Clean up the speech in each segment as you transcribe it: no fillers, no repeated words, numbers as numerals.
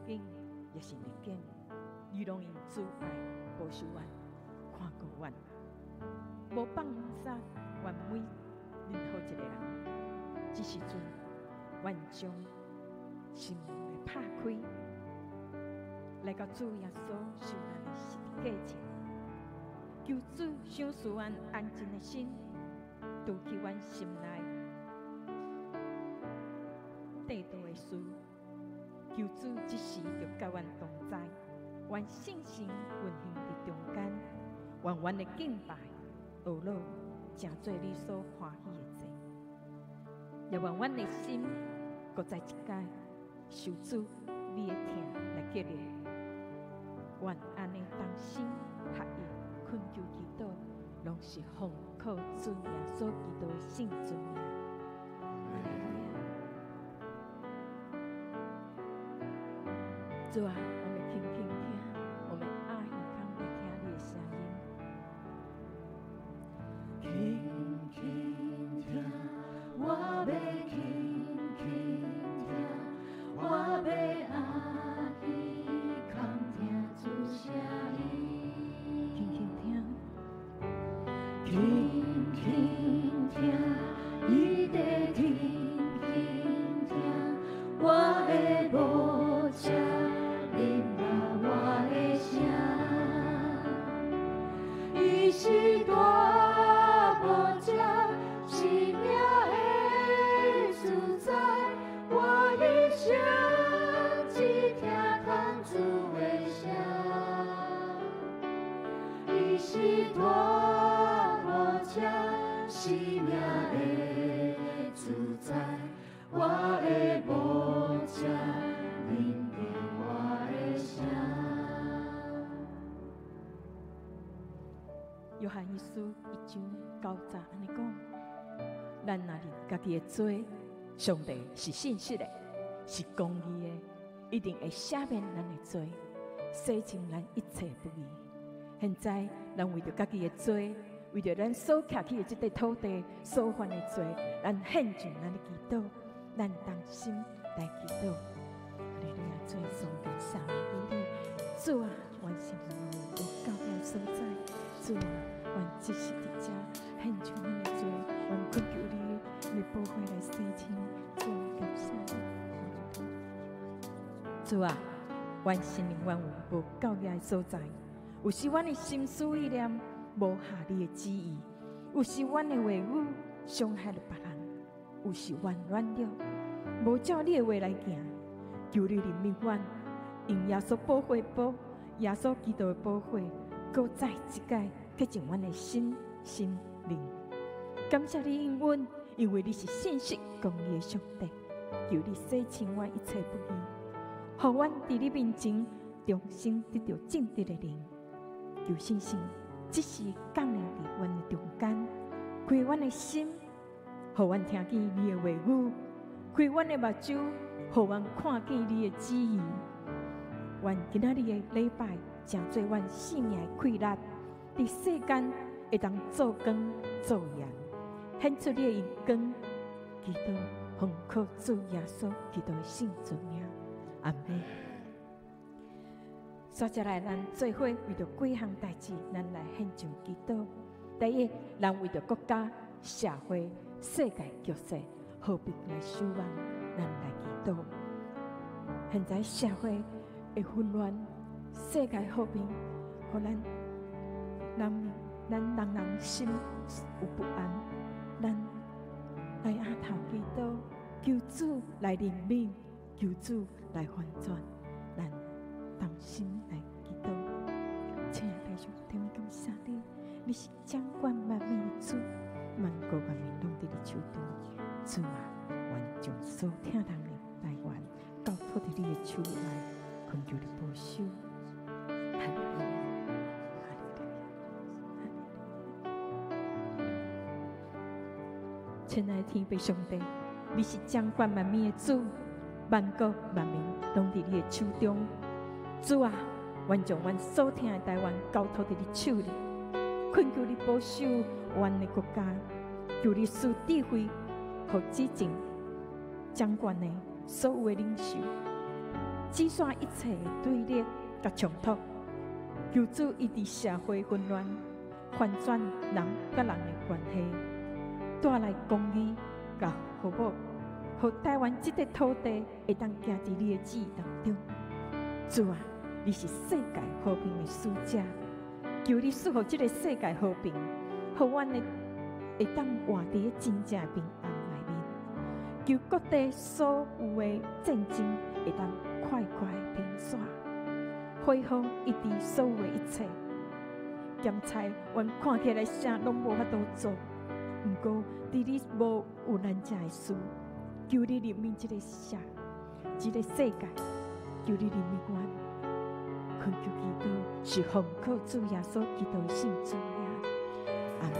境也是逆境，你拢用主爱保守阮，看顾阮，无放撒阮每任何一个人。这时阵，阮将心来拍开，来到主耶稣受难的十字架前，求主赏赐阮安静的心，除去阮心内地道的事。求主即时就甲阮同在，愿信心运行伫中间，愿阮的敬拜、懊恼，成做你所欢喜的罪。也愿阮的心，搁再一届受主你的疼来激励。愿安尼同心合意，恳求祈祷，拢是奉靠主耶稣基督的圣尊名。主啊，我们轻轻听，我们爱耳康来听你的声音。轻轻听，我要轻轻听，我要爱耳康听主声音。轻轻听，轻轻听，一直轻轻听，我的无声。伊是大无者，是命的主宰。我一生只听从主的声。伊是大无者，是命的主宰。我的无者，聆听我的声。约翰一书1章9节安尼讲：咱若认家己的罪，上帝是信实的，是公义的，一定会赦免咱的罪，洗净咱一切不义。现在，咱为着家己的罪，为着咱所徛起的这块土地所犯的罪，咱献上咱的祈祷，咱同心来祈祷。哈利路亚，主耶稣感谢你，主啊，完成我有到的所在。主啊，愿即时伫遮献上阮的罪，愿恳求你，你宝血来洗清。主啊，感谢你。主啊，愿心灵愿有无教业的所在，有时阮的心思意念无合你的旨意，有时阮的话语伤害了别人，有时阮软弱，无照你的话来行。求你怜悯阮，用耶稣宝血宝，耶稣基督的宝血。搁再一届洁净阮的心灵。感谢你应允，因为你是信实公义的上帝。求你洗清阮一切不义，互阮伫你面前重新得到正直的灵。求信心即时降临伫阮的中间，开阮的心，互阮听见你的话语；开阮的目睭，互阮看见你的旨意。愿今仔日的礼拜。成做阮生命的快乐，伫世间会当做光做盐，显出你的荣光。基督奉靠主耶稣基督的圣尊名，阿门。接下来，咱做伙为着几项代志，咱来献上祈祷。第一，咱为着国家、社会、世界局势和平来守望，咱来祈祷。现在社会会混乱。世界和平，互咱人心有不安，咱来下头祈祷，求主来怜悯，求主来翻转，咱同心来祈祷。亲爱的弟兄姊妹，感谢你，你是掌管万民的主，万国万民拢伫你手中。主啊，愿将所听人的台湾交托伫你的手内，恳求你保守。亲爱的天父上帝，你是掌管万民的主，万国万民拢伫你的手中。主啊，愿将阮所听的台湾交托伫你手里，恳求你保守阮的国家，求你赐智慧和指正掌管的所有的领袖，止煞一切的对立甲冲突，求主伊伫社会混乱、反转人甲人的关系，带来公义甲和睦，互台湾这块土地会当行伫你的旨意当中。主啊，你是世界和平的使者，求你赐予这个世界和平，互阮的会当活伫真正平安内面。求各地所有的战争会当快快平煞，恢复一直所有的一切。检查阮看起来啥拢无法度做，毋过伫你无有难成的事，求你怜悯这个社，这个世界，求你怜悯阮。恳求祈祷是奉靠主耶稣基督的圣主名，阿门。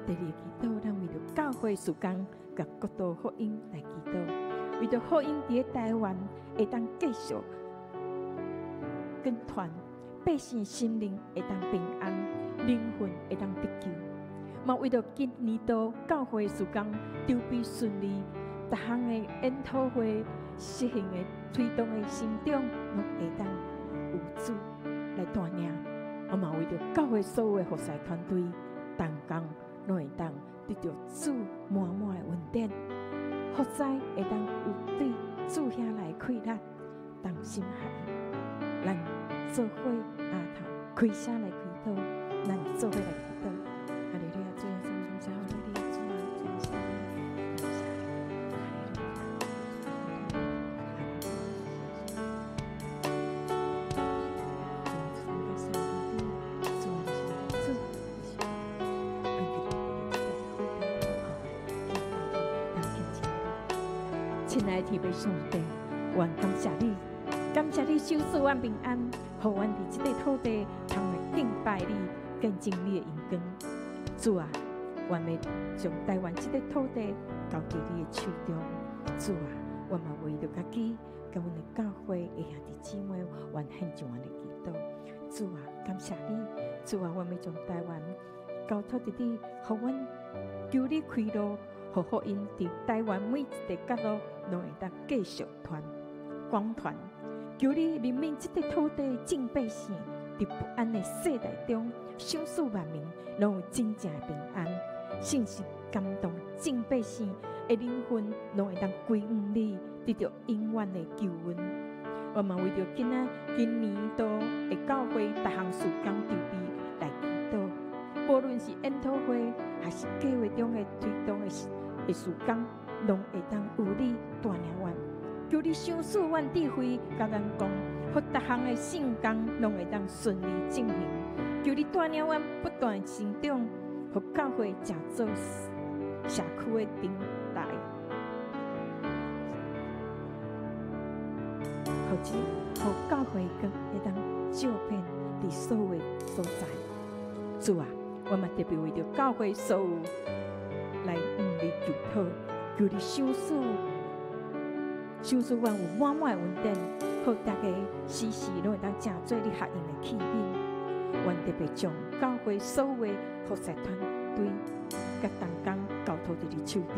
第二祈祷，咱为着教会事工甲国度福音来祈祷，为着福音伫台湾会当继续跟团，百姓心灵会当平安，灵魂会当得救。嘛为着今年度教会事工筹备顺利，逐项的研讨会实行的推动的成长，拢会当有主来带领。我嘛为着教会所有的服侍团队，同工拢会当得到主满满的恩典，服侍会当有对主遐来开力，同心合意。咱做伙阿头开声来祈祷，咱做伙来祈祷。哈利路亚，主耶稣，感谢你，主啊，感谢你，感谢亲爱的天父上帝，愿感谢你，感谢你守赐阮平安，互阮伫这块土地通来敬拜你，见证你的荣光。主啊，愿要将台湾这块土地交伫你的手中。主啊，我嘛为着家己，甲阮的教会的兄弟姊妹，愿献上阮的祈祷。主啊，感谢你，主啊，我要将台湾交托伫你，互阮求你开路，互福音伫台湾每一个角落拢会当继续广传。求你怜悯这块土地正百姓，伫不安的世代中，享受万民拢有真正的平安。信心感动正百姓的灵魂，拢会当归于你，得到永远的救恩。我嘛为着今年度的教会逐项事工筹备来祈祷，无论是研讨会还是计划中的推动的事工，拢会当有你带领阮。求你赏赐阮智慧甲眼光，互逐项的圣工拢会当顺利进行。求你带领阮不断成长，互教会成做社区的顶台，互教会更会当照遍伫所有的所在。主啊，我嘛特别为着教会所有来你求讨，求你赏赐阮有满满的恩典，互大家时时拢会当成做你合用的器皿。愿特别将教会所有的服侍团队甲同工交托伫你手中，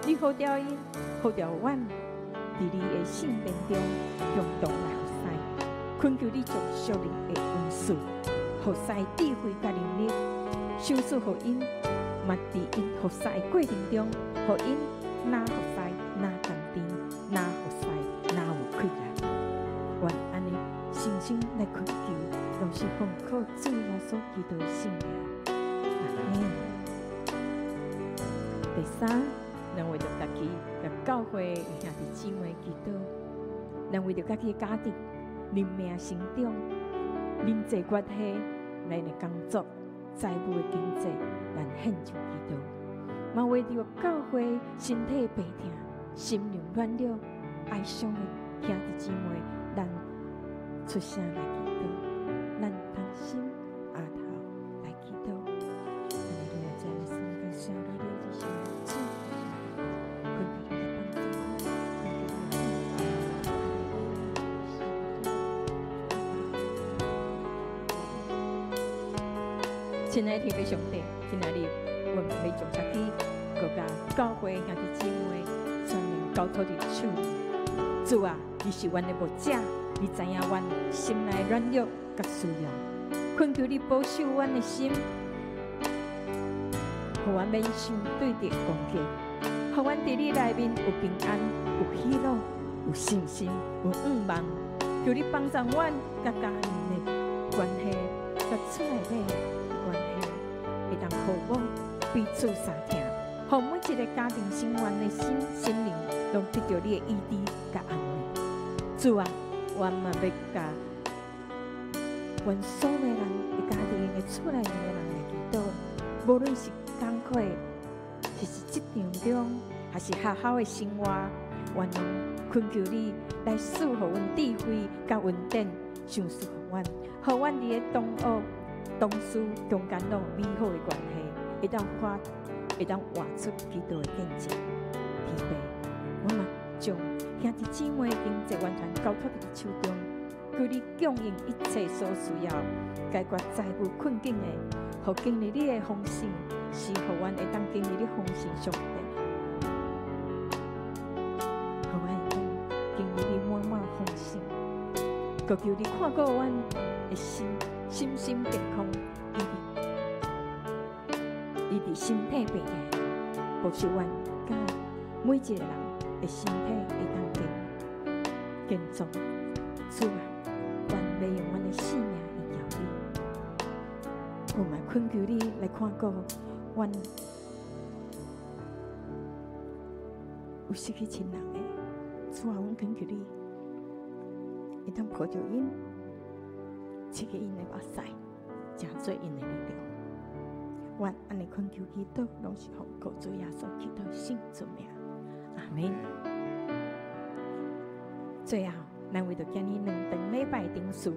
你好调因，好调阮，伫你的圣殿中共同来服侍。恳求你将属灵的恩赐，服侍智慧甲能力，赏赐互因，嘛伫因服侍的过程中，互因哪服侍哪甘甜，哪服侍哪有快乐。愿安尼诚心来恳求，拢是奉靠主耶稣基督的圣名。阿门。第三，咱为着家己、甲教会的兄弟姊妹祈祷，咱为着家己的家庭、人命成长、人际关系、咱的工作、财务的经济，咱献上祈祷。嘛为着教会身体病痛、心灵软弱、哀伤的兄弟姊妹，咱出声来祈祷，咱同心阿头来祈祷。哈利路亚，赞美神，感谢你的这些主，恳求你的帮助，亲爱的天父上帝，今仔日我们要将家己、国家、教会兄弟姊妹全面交托伫手里。主主啊，你是阮的牧者，你知影阮心内软弱甲需要，恳求你保守阮的心，互阮免受对敌攻击，互阮伫你内面有平安、有喜乐、有信心、有盼望。求你帮助阮甲家人的关系，甲厝内底的关系，会当互我彼此相听，互每一个家庭成员的心灵，拢得到你的医治甲安慰。主啊，阮嘛要甲阮所有的人的家庭的厝内面的人来祈祷，无论是工课，还是职场中，还是学校的生活，愿拢恳求你来赐予阮智慧甲稳定，赏赐予阮，互阮伫个同事中间拢有美好的关系，会当活出基督的见证。弟妹，我嘛将兄弟姊妹经济完全交托伫手中，求你供应一切所需要，解决财务困境的，互经历你的丰盛，是互阮会当经历你丰盛上帝，互阮会当经历你满满丰盛。求求你看顾阮的心健康，伊伫身体病的，保守阮甲每一个人的身体会当健壮。主啊，阮要用阮的性命来交你，我嘛恳求你来看顾阮有失去亲人的。主啊，阮恳求你会当抱着因，刺激因的目屎，成做因的力量。阮安尼恳求祈祷，拢是奉靠主耶稣基督圣主名，阿门。最后，咱为着今日2场礼拜定数，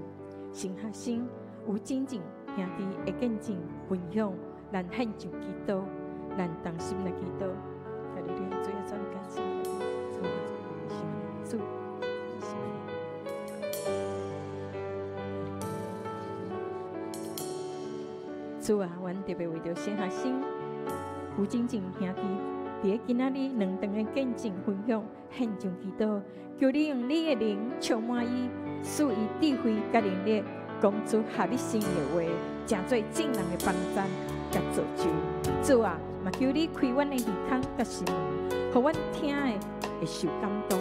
新学生有真正兄弟会见证分享，咱献上祈祷，咱同心来祈祷。在你的主耶稣感谢主，主啊，阮特别为着新学生有真正兄弟，伫今仔日2场的见证分享，献上祈祷，求你用你的灵充满伊，赐伊智慧甲能力，讲出合你心意的话，成做正人的帮赞甲造就。主啊，嘛求你开阮的耳孔甲心门，互阮听的会受感动，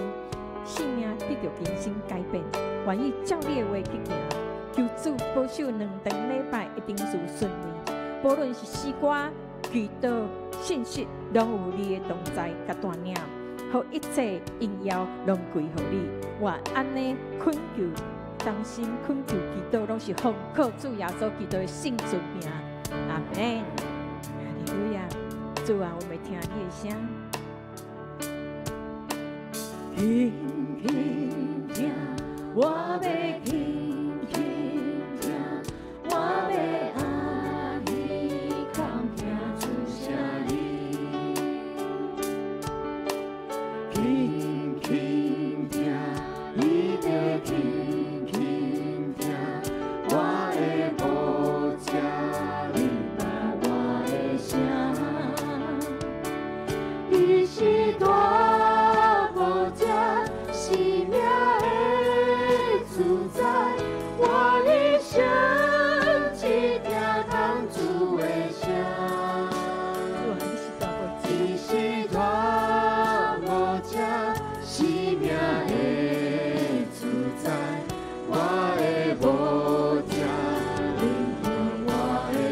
生命得到更新改变，愿意照你的话去行。求主保守2场礼拜一定是顺利，无论是诗歌、祈祷、信息，拢有你的同在甲带领，互一切荣耀拢归乎你。我安尼恳求，同心恳求祈祷，拢是奉靠主耶稣基督的圣主名，阿门。哈利路亚！主啊，我们听你的声。轻轻听，我要轻轻听，我要爱你，空听出声音。轻轻听，你得轻轻听，我的牧者，你来我的声，你是大牧者。生命的主宰，我一生只听从主的声。你是大牧者，生命的主宰，我的牧者，聆听我的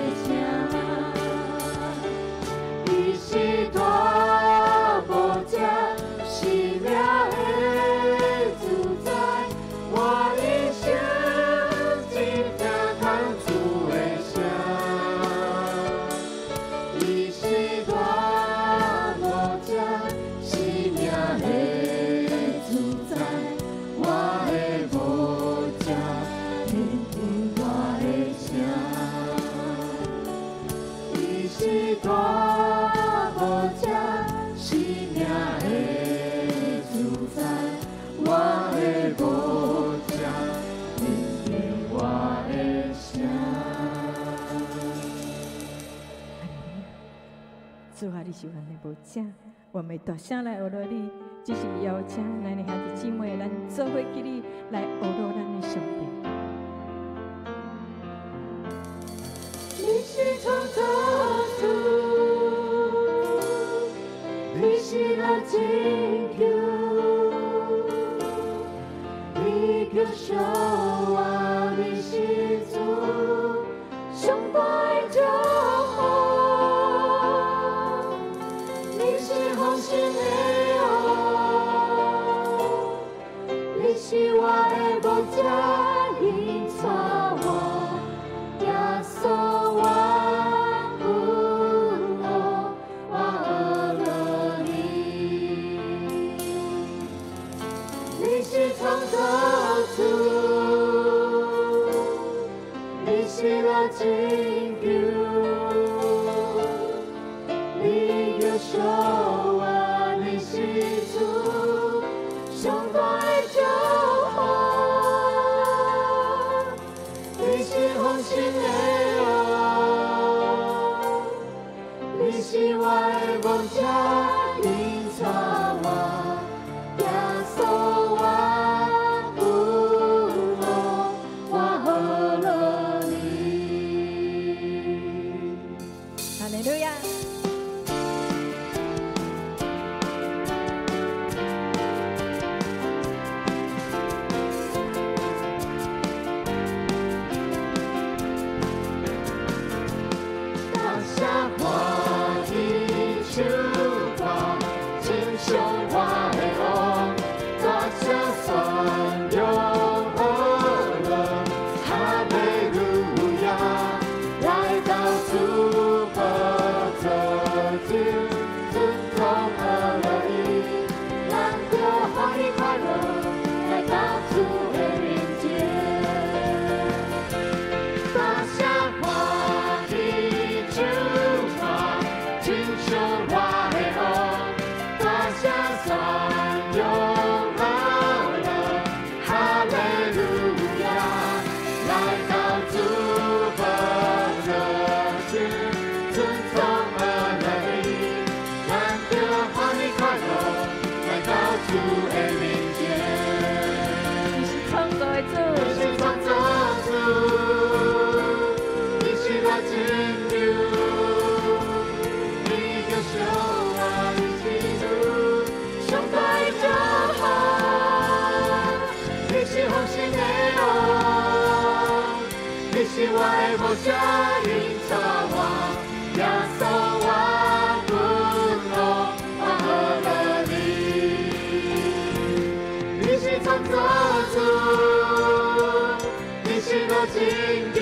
声。你是大牧者，生命主啊，你是阮的牧者，我们大声来学了你，只是邀请咱的兄弟姊妹，咱做伙起立来学习咱的上帝。你是创造主，你是那拯救，你叫守望，你是主，上拜就好。你是红心的哦，你是我的梦想，引导我，耶稣。创造主，你是那拯救，你叫守望，你是主，上拜就好。你是红心的哦，你是我的梦想，引导我，耶稣。是我的梦想，引导我，耶稣我不落，我合了你。你是创造主，你是我拯救，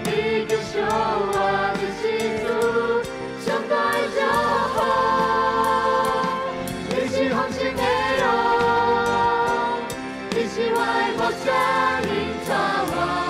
你叫守我的心主，上拜就好。你是红心的哦，你是我的梦想，引导我。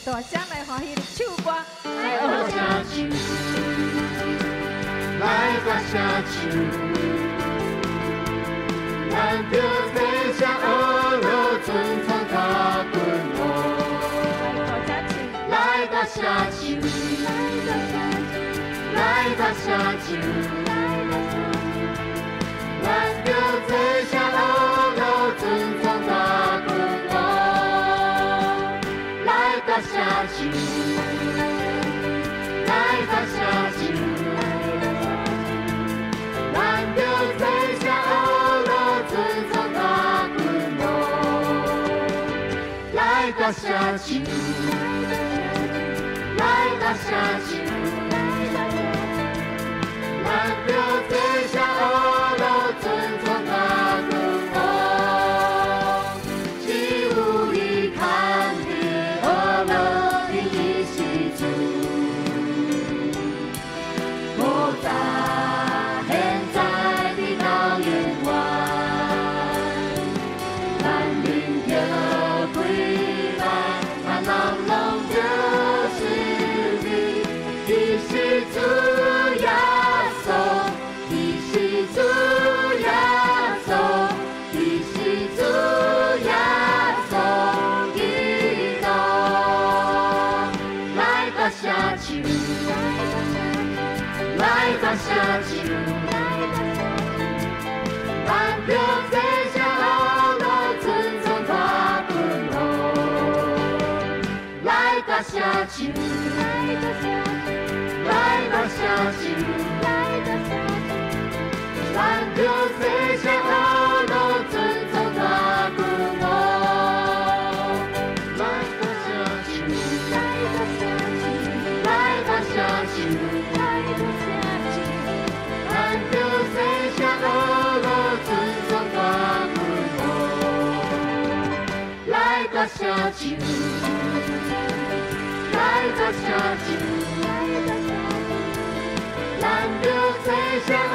大声来欢喜的唱歌，来到社区，来到社区，咱着地上学路尊崇他君王。来到社区，来到社区，咱着地上学路尊崇他君王。来到社区，来到社区，咱着地上学路尊崇他君王。来到社区，来到社区，咱着地上学路尊崇他君王。只有伊看见学路伊是主，古早现在直到永远，万民着归来。来到社区，咱着这些好路尊重大本路，来到社区，来到社区，咱着这些好路尊重大本路，来到社区，来到社区。社区，来到社区，咱着这些好